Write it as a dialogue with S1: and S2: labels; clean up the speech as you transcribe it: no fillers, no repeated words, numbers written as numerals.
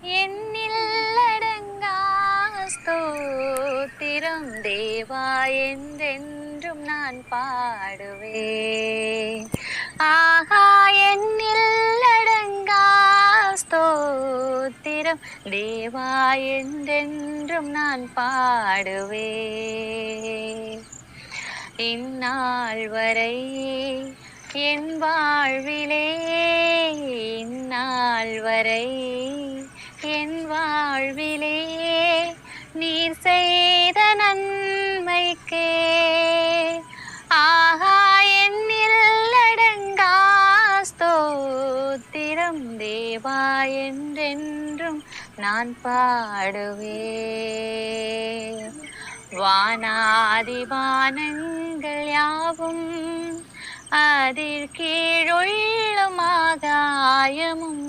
S1: எண்ணில்லடங்கா ஸ்தோத்திரம் தேவா என்றென்றும் நான் பாடுவேன். ஆஹா, எண்ணில்லடங்கா ஸ்தோத்திரம் தேவா என்றென்றும் நான் பாடுவேன். இந்நாள் வரை என் வாழ்விலே, இந்நாள் வரை என் வாழ்விலே நீர் செய்த நன்மைக்கே ஆஹா, எண்ணில்லடங்கா ஸ்தோத்திரம் தேவா என்றென்றும் நான் பாடுவேன். வானாதி வானங்கள் யாவும் அதில் கீழுள்ளும் ஆகாயமும்